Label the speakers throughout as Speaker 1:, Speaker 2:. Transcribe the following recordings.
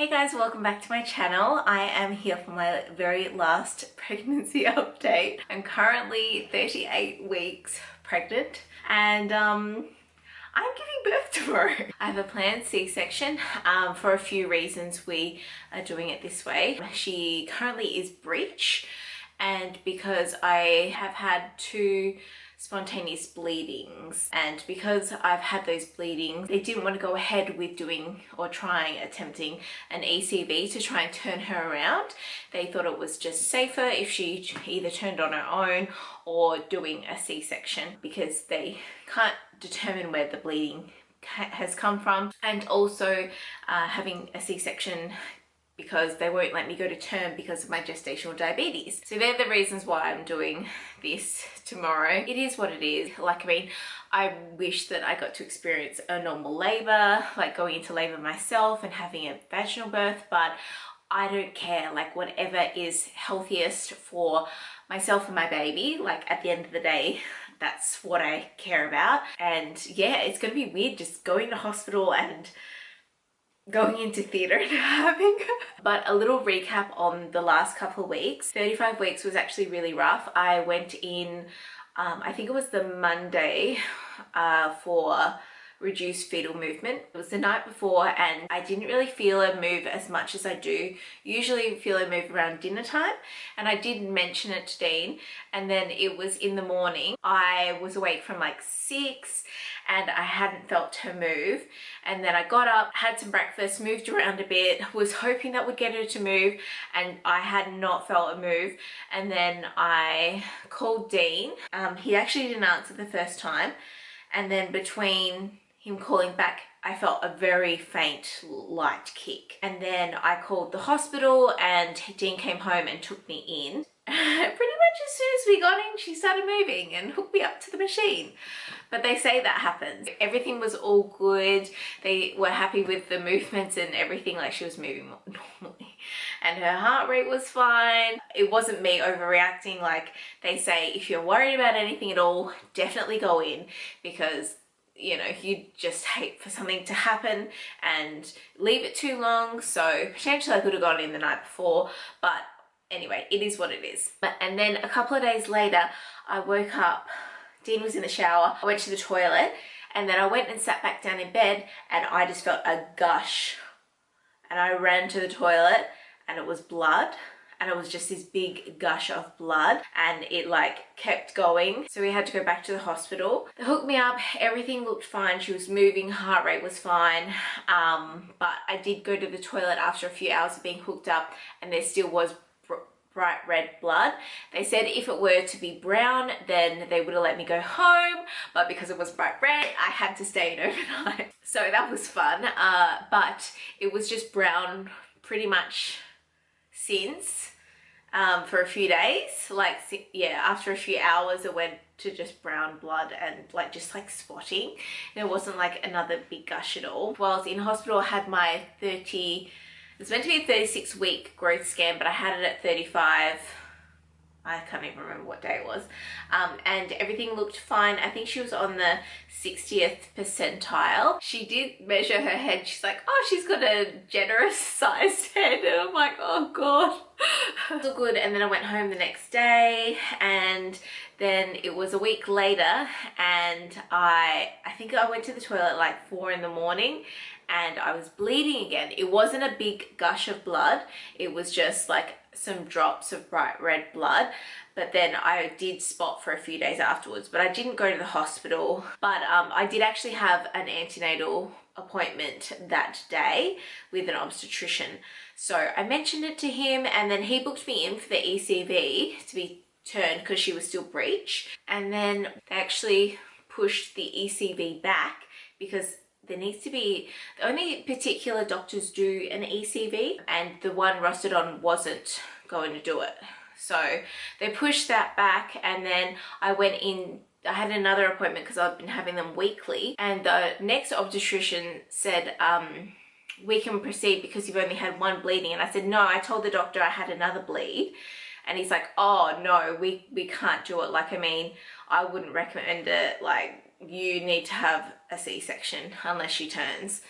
Speaker 1: Hey guys, welcome back to my channel. I am here for my very last pregnancy update. I'm currently 38 weeks pregnant and I'm giving birth tomorrow. I have a planned C-section for a few reasons we are doing it this way. She currently is breech, and because I have had two spontaneous bleedings, and because I've had those bleedings, they didn't want to go ahead with attempting an ECV to try and turn her around. They thought it was just safer if she either turned on her own or doing a C-section, because they can't determine where the bleeding has come from, and also having a C-section because they won't let me go to term because of my gestational diabetes. So they're the reasons why I'm doing this tomorrow. It is what it is. I wish that I got to experience a normal labor, like going into labor myself and having a vaginal birth, but I don't care. Like, whatever is healthiest for myself and my baby, like at the end of the day, that's what I care about. And yeah, it's gonna be weird just going to hospital and going into theatre and having but a little recap on the last couple of weeks. 35 weeks was actually really rough. I went in I think it was the Monday for reduced fetal movement. It was the night before and I didn't really feel her move as much as I do usually feel her move around dinner time, and I did mention it to Dean, and then it was in the morning. I was awake from like 6 and I hadn't felt her move, and then I got up, had some breakfast, moved around a bit, was hoping that would get her to move, and I had not felt a move. And then I called Dean. He actually didn't answer the first time, and then between him calling back, I felt a very faint light kick. And then I called the hospital and Dean came home and took me in. Pretty much as soon as we got in, she started moving and hooked me up to the machine. But they say that happens. Everything was all good. They were happy with the movements and everything, like she was moving normally. And her heart rate was fine. It wasn't me overreacting. Like they say, if you're worried about anything at all, definitely go in, because you know, you just hate for something to happen and leave it too long. So potentially I could have gone in the night before, but anyway, it is what it is. And then a couple of days later, I woke up, Dean was in the shower, I went to the toilet, and then I went and sat back down in bed and I just felt a gush. And I ran to the toilet and it was blood. And it was just this big gush of blood, and it like kept going. So we had to go back to the hospital. They hooked me up, everything looked fine. She was moving, heart rate was fine. But I did go to the toilet after a few hours of being hooked up, and there still was bright red blood. They said if it were to be brown, then they would have let me go home, but because it was bright red, I had to stay in overnight. So that was fun, but it was just brown pretty much since for a few days. Like, yeah, after a few hours it went to just brown blood and like just like spotting. There wasn't like another big gush at all. While I was in hospital, I had my it was meant to be a 36-week growth scan, but I had it at 35. I can't even remember what day it was. And everything looked fine. I think she was on the 60th percentile. She did measure her head. She's like, oh, she's got a generous sized head. And I'm like, oh God. It's all good. And then I went home the next day, and then it was a week later, and I think I went to the toilet at like 4 in the morning, and I was bleeding again. It wasn't a big gush of blood. It was just like some drops of bright red blood, but then I did spot for a few days afterwards. But I didn't go to the hospital. But I did actually have an antenatal appointment that day with an obstetrician. So I mentioned it to him, and then he booked me in for the ECV to be turned because she was still breech. And then they actually pushed the ECV back because there needs to be, only particular doctors do an ECV, and the one rostered on wasn't going to do it. So they pushed that back, and then I went in, I had another appointment because I've been having them weekly, and the next obstetrician said, we can proceed because you've only had one bleeding. And I said, no, I told the doctor I had another bleed. And he's like, oh no, we can't do it. Like, I mean, I wouldn't recommend it. Like, you need to have a C-section unless she turns.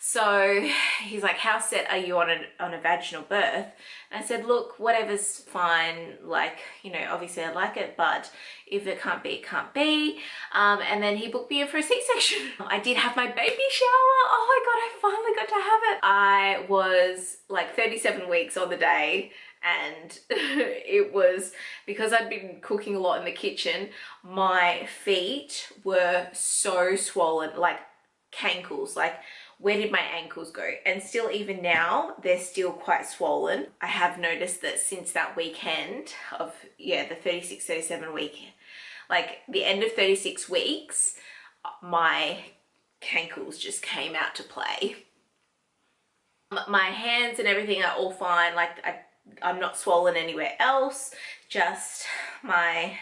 Speaker 1: So he's like, how set are you on a vaginal birth? And I said, look, whatever's fine. Like, you know, obviously I like it, but if it can't be, it can't be. And then he booked me in for a C-section. I did have my baby shower. Oh my God, I finally got to have it. I was like 37 weeks on the day, and it was because I'd been cooking a lot in the kitchen. My feet were so swollen, like cankles, like where did my ankles go? And still, even now, they're still quite swollen. I have noticed that since that weekend of, yeah, the 36, 37 week, like the end of 36 weeks, my cankles just came out to play. My hands and everything are all fine. Like I'm not swollen anywhere else, just my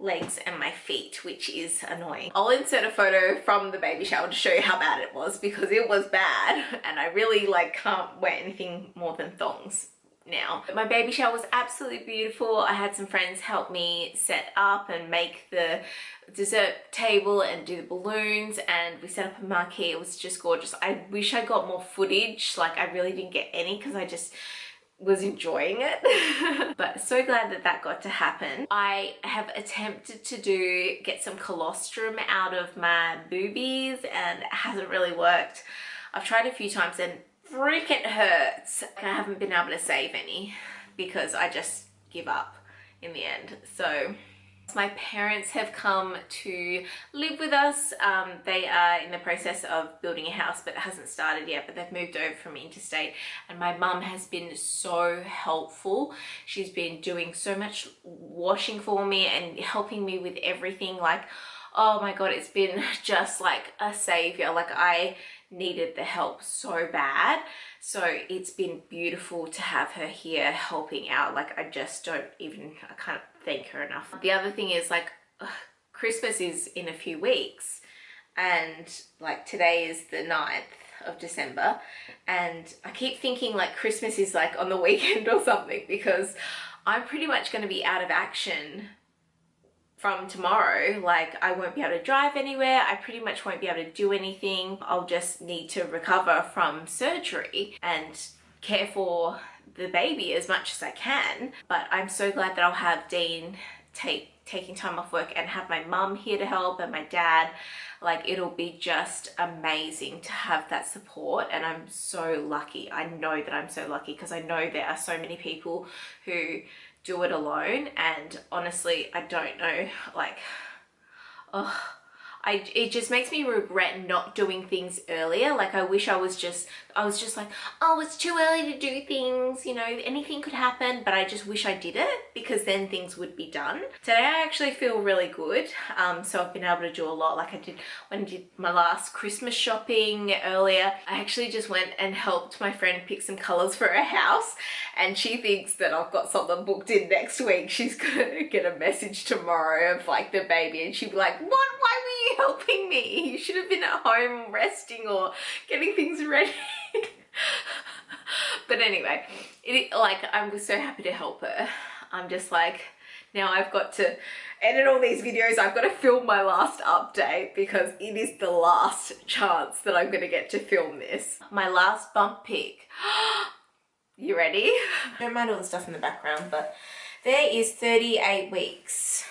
Speaker 1: legs and my feet, which is annoying. I'll insert a photo from the baby shower to show you how bad it was, because it was bad and I really like can't wear anything more than thongs now. But my baby shower was absolutely beautiful. I had some friends help me set up and make the dessert table and do the balloons, and we set up a marquee. It was just gorgeous. I wish I got more footage. Like I really didn't get any because I just was enjoying it. But so glad that that got to happen. I have attempted to get some colostrum out of my boobies and it hasn't really worked. I've tried a few times and freak it hurts. I haven't been able to save any because I just give up in the end. So my parents have come to live with us. They are in the process of building a house, but it hasn't started yet, but they've moved over from interstate, and my mum has been so helpful. She's been doing so much washing for me and helping me with everything. Like, oh my God, it's been just like a savior. Like I needed the help so bad. So it's been beautiful to have her here helping out. Like I just don't even, I can't thank her enough. The other thing is like Christmas is in a few weeks, and like today is the 9th of December, and I keep thinking like Christmas is like on the weekend or something, because I'm pretty much going to be out of action from tomorrow. Like I won't be able to drive anywhere. I pretty much won't be able to do anything. I'll just need to recover from surgery and care for the baby as much as I can. But I'm so glad that I'll have Dean taking time off work and have my mum here to help and my dad. Like it'll be just amazing to have that support, and I'm so lucky. I know that I'm so lucky because I know there are so many people who do it alone, and honestly I don't know, like it just makes me regret not doing things earlier. Like I wish I was just like, oh, it's too early to do things, you know, anything could happen. But I just wish I did it, because then things would be done. Today I actually feel really good. So I've been able to do a lot. Like I did when I did my last Christmas shopping earlier. I actually just went and helped my friend pick some colors for her house, and she thinks that I've got something booked in next week. She's gonna get a message tomorrow of like the baby, and she'll be like, what? Why were you helping me? You should have been at home resting or getting things ready. But anyway, like I'm so happy to help her. I'm just like, now I've got to edit all these videos. I've got to film my last update because it is the last chance that I'm going to get to film this. My last bump pic. You ready? Don't mind all the stuff in the background, but there is 38 weeks.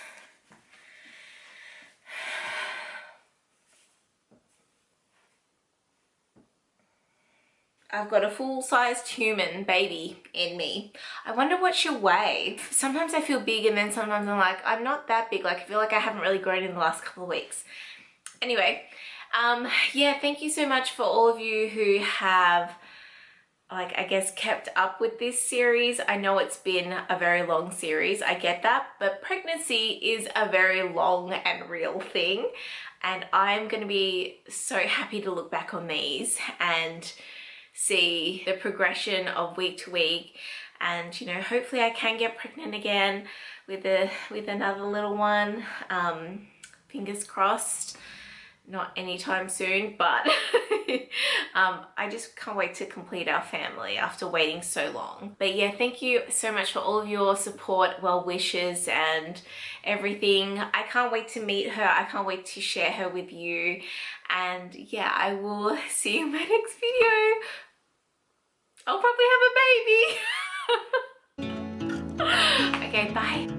Speaker 1: I've got a full-sized human baby in me. I wonder what she'll weigh. Sometimes I feel big, and then sometimes I'm like, I'm not that big. Like I feel like I haven't really grown in the last couple of weeks. Anyway, yeah, thank you so much for all of you who have, like, I guess kept up with this series. I know it's been a very long series, I get that, but pregnancy is a very long and real thing. And I'm gonna be so happy to look back on these and see the progression of week to week, and you know, hopefully I can get pregnant again with another little one. Fingers crossed, not anytime soon, but I just can't wait to complete our family after waiting so long. But yeah, thank you so much for all of your support, well wishes and everything. I can't wait to meet her. I can't wait to share her with you. And yeah, I will see you in my next video. I'll probably have a baby. Okay, bye.